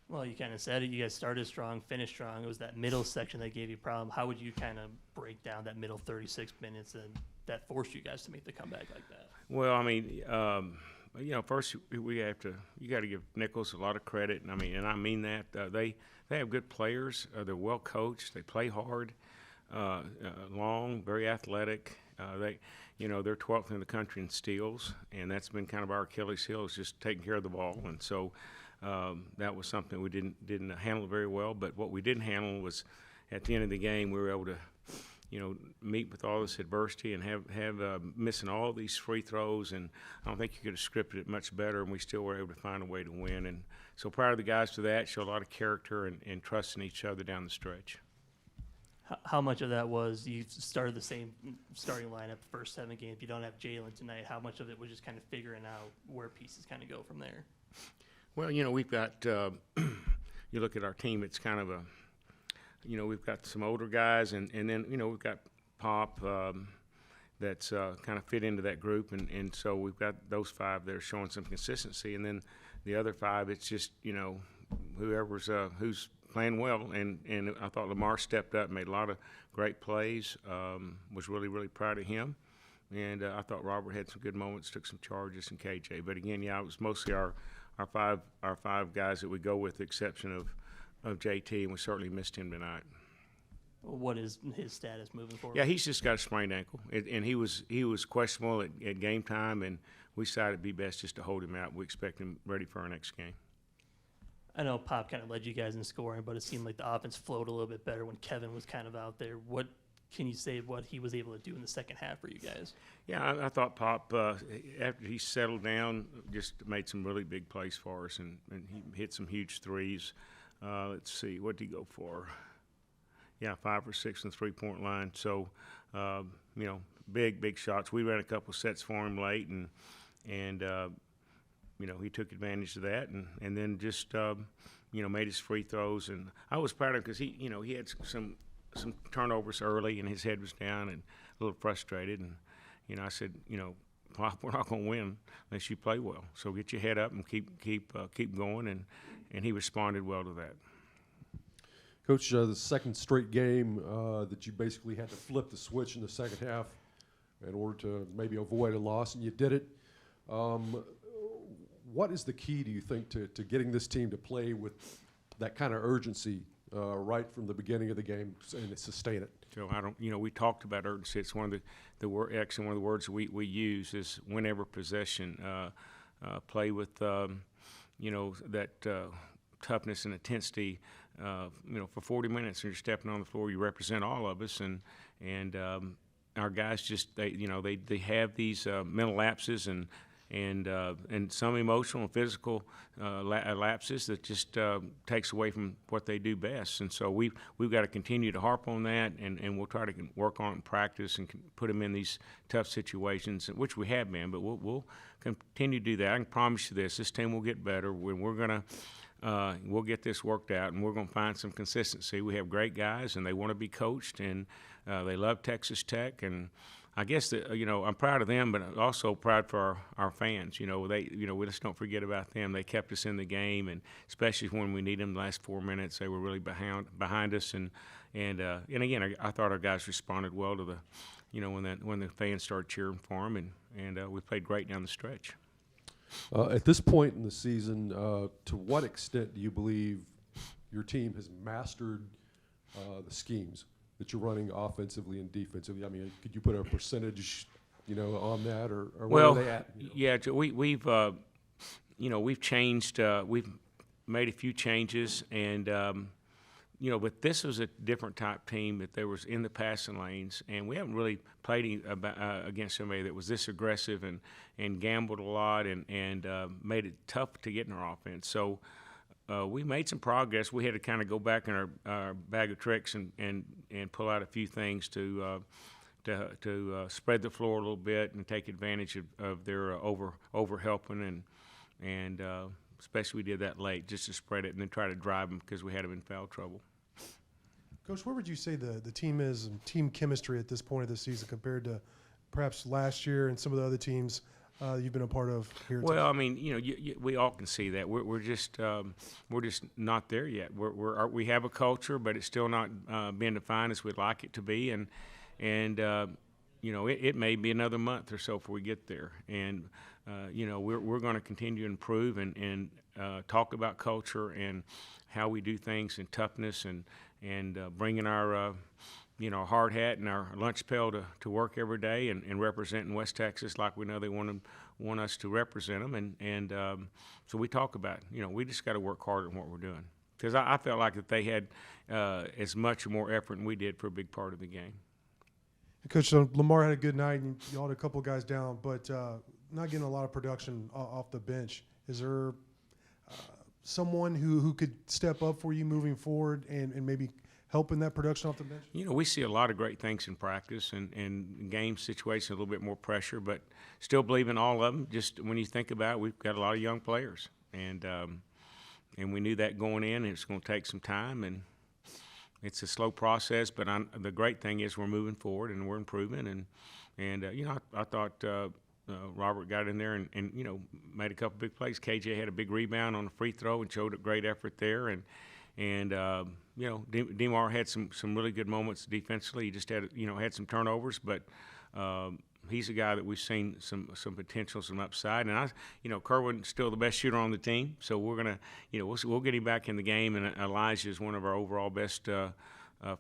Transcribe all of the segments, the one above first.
Well, you kind of said it. You guys started strong, finished strong. It was that middle section that gave you a problem. How would you kind of break down that middle 36 minutes and that forced you guys to make the comeback like that? Well, I mean, first you got to give Nicholls a lot of credit, and I mean that they have good players. They're well coached. They play hard, long, very athletic. They're 12th in the country in steals, and that's been kind of our Achilles heel, is just taking care of the ball. And so that was something we didn't handle very well. But what we didn't handle was at the end of the game we were able to, meet with all this adversity and have missing all these free throws. And I don't think you could have scripted it much better, and we still were able to find a way to win. And so proud of the guys for that. Show a lot of character and trust in each other down the stretch. How much of that was you started the same starting lineup the first 7 games? If you don't have Jalen tonight, how much of it was just kind of figuring out where pieces kind of go from there? Well, we've got you look at our team, it's kind of we've got some older guys, and then, we've got Pop that's kind of fit into that group, and so we've got those 5 that are showing some consistency, and then the other 5, it's just, who's playing well, and I thought Lamar stepped up, made a lot of great plays, was really, really proud of him, and I thought Robert had some good moments, took some charges, and KJ, but again, it was mostly our five guys that we go with, the exception of JT, and we certainly missed him tonight. What is his status moving forward? Yeah, he's just got a sprained ankle, and he was questionable at game time, and we decided it'd be best just to hold him out. We expect him ready for our next game. I know Pop kind of led you guys in scoring, but it seemed like the offense flowed a little bit better when Kevin was kind of out there. What can you say what he was able to do in the second half for you guys? Yeah, I thought Pop, after he settled down, just made some really big plays for us, and he hit some huge threes. Let's see, what did he go for? Yeah, 5 or 6 in the three-point line. So, big shots. We ran a couple sets for him late, and he took advantage of that, and then just made his free throws. And I was proud of him because he had some turnovers early, and his head was down and a little frustrated. And I said, Pop, we're not going to win unless you play well. So get your head up and keep going. And he responded well to that. Coach, the second straight game that you basically had to flip the switch in the second half in order to maybe avoid a loss, and you did it. What is the key, do you think, to getting this team to play with that kind of urgency right from the beginning of the game and sustain it? So we talked about urgency. It's one of the one of the words we use is whenever possession. Play with that toughness and intensity. For 40 minutes, and you're stepping on the floor. You represent all of us, and our guys just they have these mental lapses and some emotional and physical lapses that just takes away from what they do best. And so we've got to continue to harp on that, and we'll try to work on it in practice and put them in these tough situations, which we have been. But we'll continue to do that. I can promise you this team will get better. We're gonna. We'll get this worked out, and we're going to find some consistency. We have great guys, and they want to be coached, and they love Texas Tech. And I guess I'm proud of them, but also proud for our fans. We just don't forget about them. They kept us in the game, and especially when we need them the last 4 minutes, they were really behind us. And again, I thought our guys responded well to when the fans started cheering for them, and we played great down the stretch. At this point in the season, to what extent do you believe your team has mastered the schemes that you're running offensively and defensively? I mean, could you put a percentage, on that, or where are they at? Yeah, we've changed. We've made a few changes, and but this was a different type team that there was in the passing lanes, and we haven't really played against somebody that was this aggressive and gambled a lot and made it tough to get in our offense. So we made some progress. We had to kind of go back in our bag of tricks and pull out a few things to spread the floor a little bit and take advantage of their over helping and especially we did that late just to spread it and then try to drive them because we had them in foul trouble. Coach, where would you say the team is in team chemistry at this point of the season compared to perhaps last year and some of the other teams? you've been a part of here? Well, I mean, we all can see that we're just not there yet. We have a culture, but it's still not being defined as we'd like it to be, and it may be another month or so before we get there. And we're going to continue to improve and talk about culture and how we do things and toughness and bringing our hard hat and our lunch pail to work every day and representing West Texas like we know they want us to represent them. And so we talk about it. We just got to work harder on what we're doing. Because I felt like that they had as much or more effort than we did for a big part of the game. Coach, so Lamar had a good night, and you all had a couple guys down, but not getting a lot of production off the bench. Is there someone who could step up for you moving forward and maybe help in that production off the bench? We see a lot of great things in practice and game situations, a little bit more pressure, but still believe in all of them. Just when you think about it, we've got a lot of young players, and we knew that going in, and it's going to take some time, and it's a slow process. But the great thing is we're moving forward and we're improving, and I thought Robert got in there and made a couple big plays. KJ had a big rebound on a free throw and showed a great effort there, and DeMar had some really good moments defensively. He just had some turnovers, but he's a guy that we've seen some potential, some upside. And Kerwin's still the best shooter on the team, so we're gonna we'll get him back in the game. And Elijah is one of our overall best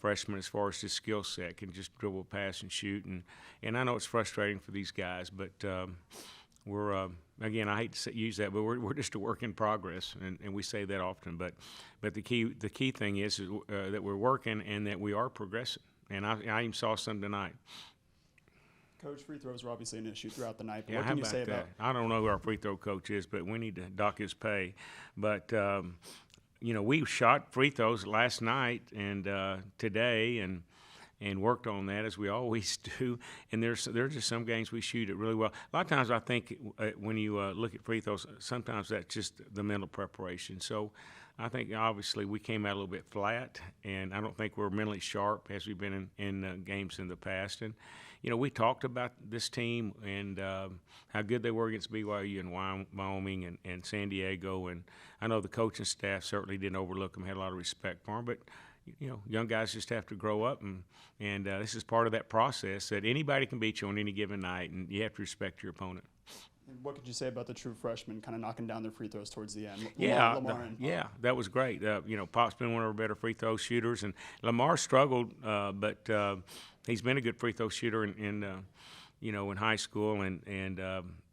freshmen as far as his skill set, can just dribble, pass, and shoot. And I know it's frustrating for these guys, but we're again, I hate to use that, but we're just a work in progress, and we say that often. But the key thing is that we're working and that we are progressing. And I even saw some tonight. Coach, free throws were obviously an issue throughout the night. But Yeah, what how can you about say that? about? I don't know who our free throw coach is, but we need to dock his pay. But we shot free throws last night and today and worked on that as we always do. And there's just some games we shoot it really well. A lot of times I think when you look at free throws, sometimes that's just the mental preparation. So I think obviously we came out a little bit flat, and I don't think we're mentally sharp as we've been in games in the past. And we talked about this team and how good they were against BYU and Wyoming and San Diego. And I know the coaching staff certainly didn't overlook them, had a lot of respect for them. But young guys just have to grow up, and this is part of that process that anybody can beat you on any given night, and you have to respect your opponent. And what could you say about the true freshmen kind of knocking down their free throws towards the end? Lamar that was great. Pop's been one of our better free throw shooters, and Lamar struggled, but he's been a good free throw shooter in high school,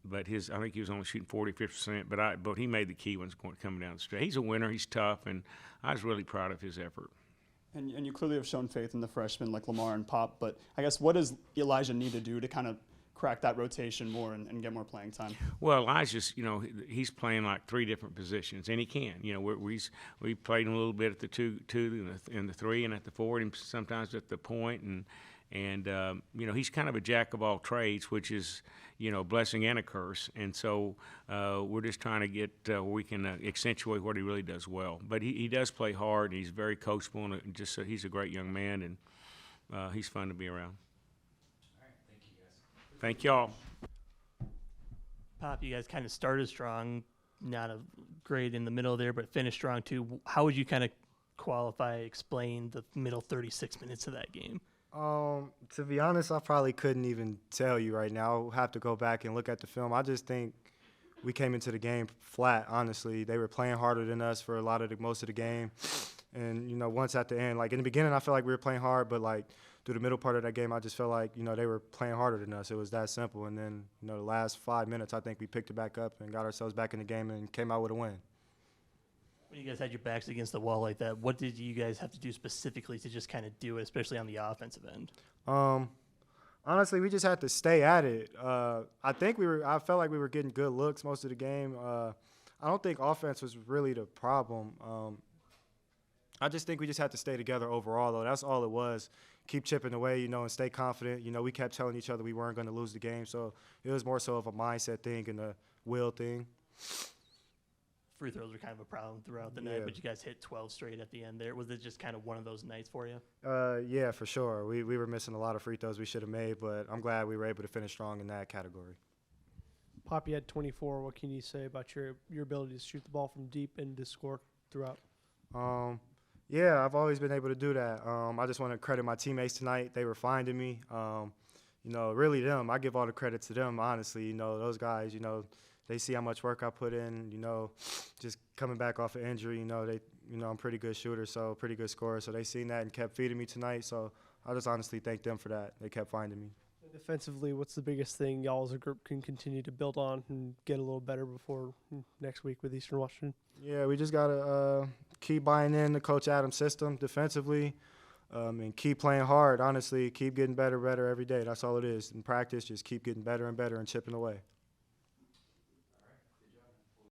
but I think he was only shooting 40-50%, but he made the key ones coming down the stretch. He's a winner. He's tough, and I was really proud of his effort. And you clearly have shown faith in the freshmen like Lamar and Pop, but I guess what does Elijah need to do to kind of crack that rotation more and get more playing time? Well, Elijah's, he's playing like three different positions, and he can. We played him a little bit at the two and the three, and at the forward, and sometimes at the point, and he's kind of a jack of all trades, which is a blessing and a curse. And so we're just trying to get where we can accentuate what he really does well. But he does play hard, and he's very coachable, and he's a great young man, and he's fun to be around. Thank y'all. Pop, you guys kind of started strong, not a great in the middle there, but finished strong too. How would you kind of explain the middle 36 minutes of that game? To be honest, I probably couldn't even tell you right now. I'll have to go back and look at the film. I just think we came into the game flat, honestly. They were playing harder than us for most of the game. And, once at the end, like in the beginning, I felt like we were playing hard, but like through the middle part of that game, I just felt like, they were playing harder than us. It was that simple. And then, the last 5 minutes, I think we picked it back up and got ourselves back in the game and came out with a win. When you guys had your backs against the wall like that, what did you guys have to do specifically to just kind of do it, especially on the offensive end? Honestly, we just had to stay at it. I felt like we were getting good looks most of the game. I don't think offense was really the problem. I just think we just had to stay together overall, though. That's all it was. Keep chipping away, and stay confident. We kept telling each other we weren't going to lose the game, so it was more so of a mindset thing and a will thing. Free throws were kind of a problem throughout the night, but you guys hit 12 straight at the end there. Was it just kind of one of those nights for you? Yeah, for sure. We were missing a lot of free throws we should have made, but I'm glad we were able to finish strong in that category. Pop, you had 24. What can you say about your ability to shoot the ball from deep and to score throughout? Yeah, I've always been able to do that. I just want to credit my teammates tonight. They were finding me. Really them. I give all the credit to them, honestly. Those guys, they see how much work I put in, just coming back off an injury, I'm a pretty good shooter, so pretty good scorer. So they seen that and kept feeding me tonight. So I just honestly thank them for that. They kept finding me. Defensively, what's the biggest thing y'all as a group can continue to build on and get a little better before next week with Eastern Washington? Yeah, we just got to keep buying in the Coach Adams system defensively and keep playing hard, honestly. Keep getting better every day. That's all it is. In practice, just keep getting better and better and chipping away.